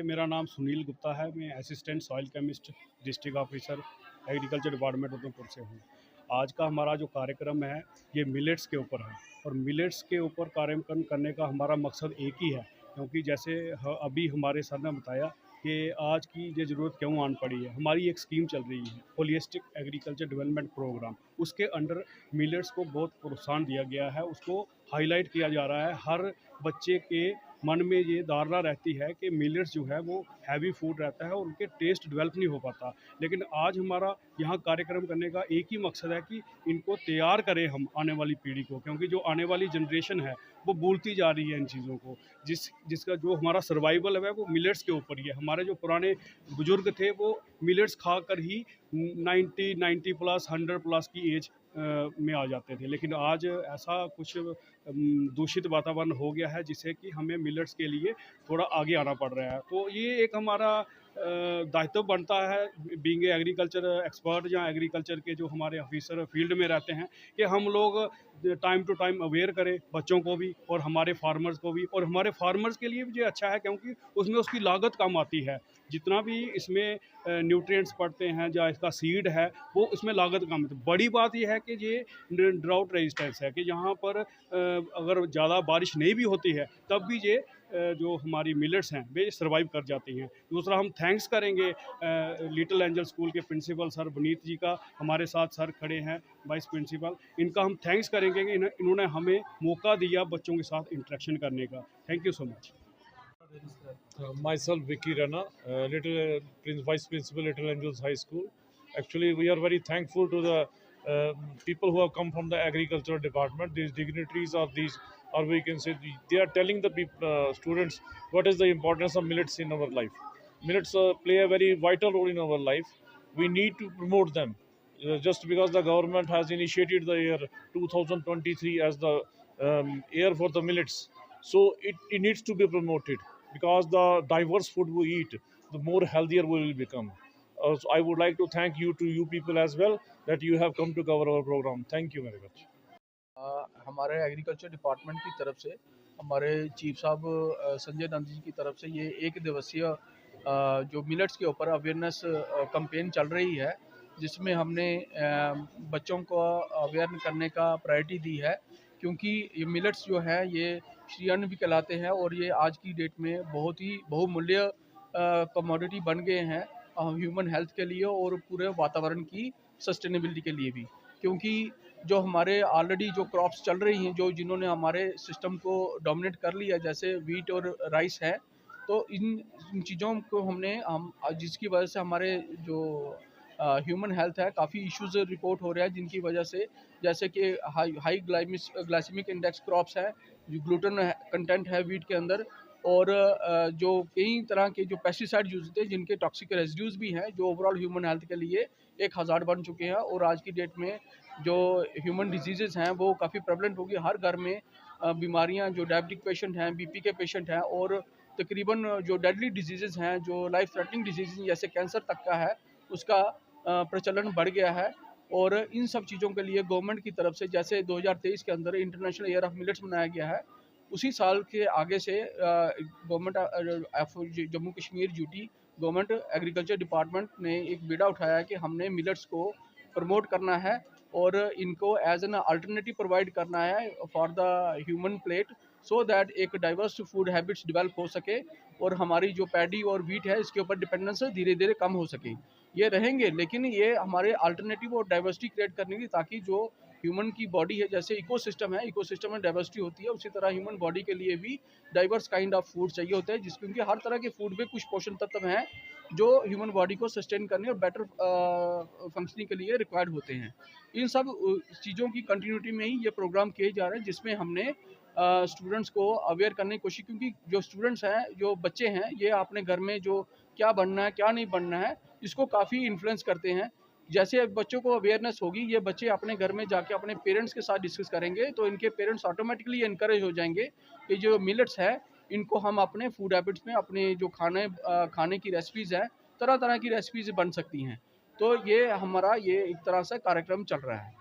मेरा नाम सुनील गुप्ता है। मैं assistant soil chemist district officer agriculture department Udhampur से हूँ। आज का हमारा जो कार्यक्रम है ये मिलेट्स के ऊपर है और मिलेट्स के ऊपर कार्यक्रम करने का हमारा मकसद एक ही है, क्योंकि जैसे अभी हमारे सर ने बताया कि आज की ये ज़रूरत क्यों आन पड़ी है। हमारी एक स्कीम चल रही है होलिस्टिक एग्रीकल्चर डेवलपमेंट प्रोग्राम, उसके अंडर मिलेट्स को बहुत प्रोत्साहन दिया गया है, उसको हाईलाइट किया जा रहा है। हर बच्चे के मन में ये धारणा रहती है कि मिलेट्स जो है वो हैवी फूड रहता है और उनके टेस्ट डेवलप नहीं हो पाता। लेकिन आज हमारा यहाँ कार्यक्रम करने का एक ही मकसद है कि इनको तैयार करें हम आने वाली पीढ़ी को, क्योंकि जो आने वाली जनरेशन है वो भूलती जा रही है इन चीज़ों को। जिसका जो हमारा सर्वाइवल है वो मिलेट्स के ऊपर ही है। हमारे जो पुराने बुजुर्ग थे वो मिलेट्स खाकर ही 90 प्लस 100 प्लस की एज में आ जाते थे। लेकिन आज ऐसा कुछ दूषित वातावरण हो गया है जिससे कि हमें मिलेट्स के लिए थोड़ा आगे आना पड़ रहा है। तो ये एक हमारा दायित्व बनता है बीइंग ए एग्रीकल्चर एक्सपर्ट या एग्रीकल्चर के जो हमारे ऑफिसर फील्ड में रहते हैं, कि हम लोग टाइम टू टाइम अवेयर करें बच्चों को भी और हमारे फार्मर्स को भी। और हमारे फार्मर्स के लिए भी ये अच्छा है क्योंकि उसमें उसकी लागत कम आती है। जितना भी इसमें न्यूट्रिएंट्स पड़ते हैं या इसका सीड है वो उसमें लागत कम है। तो बड़ी बात यह है कि ये ड्राउट रेजिस्टेंस है कि यहाँ पर अगर ज़्यादा बारिश नहीं भी होती है तब भी ये जो हमारी मिलेट्स हैं वे सर्वाइव कर जाती हैं। दूसरा, हम थैंक्स करेंगे लिटिल एंजल स्कूल के प्रिंसिपल सर वनीत जी का। हमारे साथ सर खड़े हैं वाइस प्रिंसिपल, इनका हम थैंक्स करेंगे कि इन्होंने हमें मौका दिया बच्चों के साथ इंटरेक्शन करने का। Thank you so much. Myself, Vicky Rana, Vice Principal, Little Angels High School. Actually, we are very thankful to the people who have come from the agricultural department. These dignitaries or we can say, they are telling the students what is the importance of millets in our life. Millets play a very vital role in our life. We need to promote them. Just because the government has initiated the year 2023 as the year for the millets, so it needs to be promoted, because the diverse food we eat, the more healthier we will become. So I would like to thank you people as well, that you have come to cover our program. Thank you very much. हमारे agriculture department की तरफ से हमारे chief साहब संजय नंद जी की तरफ से ये एक दिवसीय जो मिलेट्स के ऊपर अवेयरनेस कैंपेन चल रही है, जिसमें हमने बच्चों को अवेयर करने का प्रायोरिटी दी है, क्योंकि ये मिलेट्स जो है ये श्री अन्न भी कहलाते हैं और ये आज की डेट में बहुत ही बहुमूल्य कमोडिटी बन गए हैं ह्यूमन हेल्थ के लिए और पूरे वातावरण की सस्टेनेबिलिटी के लिए भी। क्योंकि जो हमारे ऑलरेडी जो क्रॉप्स चल रही हैं, जिन्होंने हमारे सिस्टम को डोमिनेट कर लिया, जैसे वीट और राइस है, तो इन चीज़ों को हम जिसकी वजह से हमारे जो ह्यूमन हेल्थ है काफ़ी इश्यूज रिपोर्ट हो रहे हैं, जिनकी वजह से जैसे कि हाई ग्लाइसेमिक इंडेक्स क्रॉप्स है, जो ग्लूटेन कंटेंट है वीट के अंदर, और जो कई तरह के जो पेस्टिसाइड यूज होते हैं जिनके टॉक्सिक रेजिड्यूज भी हैं, जो ओवरऑल ह्यूमन हेल्थ के लिए एक हज़ार बन चुके हैं। और आज की डेट में जो ह्यूमन डिजीज़ हैं वो काफ़ी प्रेवलेंट होगी। हर घर में बीमारियां, जो डायबिटिक पेशेंट हैं, बीपी के पेशेंट हैं, और तकरीबन जो डेडली डिजीज़ हैं, जो लाइफ थ्रेटनिंग डिजीज़ जैसे कैंसर तक का है, उसका प्रचलन बढ़ गया है। और इन सब चीज़ों के लिए गवर्नमेंट की तरफ से जैसे 2023 के अंदर इंटरनेशनल ईयर ऑफ मिलेट्स मनाया गया है, उसी साल के आगे से government Jammu Kashmir UT government agriculture department ने एक बीड़ा उठाया कि हमने मिलेट्स को प्रमोट करना है और इनको एज एन अल्टरनेटिव प्रोवाइड करना है for the human plate, so that एक डाइवर्स फूड हैबिट्स डेवलप हो सके और हमारी जो पैडी और वीट है इसके ऊपर डिपेंडेंस धीरे धीरे कम हो सके। ये रहेंगे, लेकिन ये हमारे अल्टरनेटिव और डाइवर्सिटी क्रिएट करने की, ताकि जो ह्यूमन की बॉडी है, जैसे इकोसिस्टम है, इकोसिस्टम में डाइवर्सिटी होती है, उसी तरह ह्यूमन बॉडी के लिए भी डाइवर्स काइंड ऑफ फूड चाहिए होता है, क्योंकि हर तरह के फूड में कुछ पोषण तत्व हैं जो ह्यूमन बॉडी को सस्टेन करने और बेटर फंक्शनिंग के लिए रिक्वायर्ड होते हैं। इन सब चीज़ों की कंटिन्यूटी में ही ये प्रोग्राम किए जा रहे हैं, जिसमें हमने स्टूडेंट्स को अवेयर करने की कोशिश, क्योंकि जो स्टूडेंट्स हैं, जो बच्चे हैं, ये अपने घर में जो क्या बनना है क्या नहीं बनना है इसको काफ़ी इन्फ्लुएंस करते हैं। जैसे बच्चों को अवेयरनेस होगी, ये बच्चे अपने घर में जाके अपने पेरेंट्स के साथ डिस्कस करेंगे, तो इनके पेरेंट्स ऑटोमेटिकली इनकरेज हो जाएंगे कि जो मिलेट्स है इनको हम अपने फूड हैबिट्स में, अपने जो खाने की रेसिपीज़ हैं, तरह तरह की रेसिपीज़ बन सकती हैं। तो ये हमारा एक तरह से कार्यक्रम चल रहा है।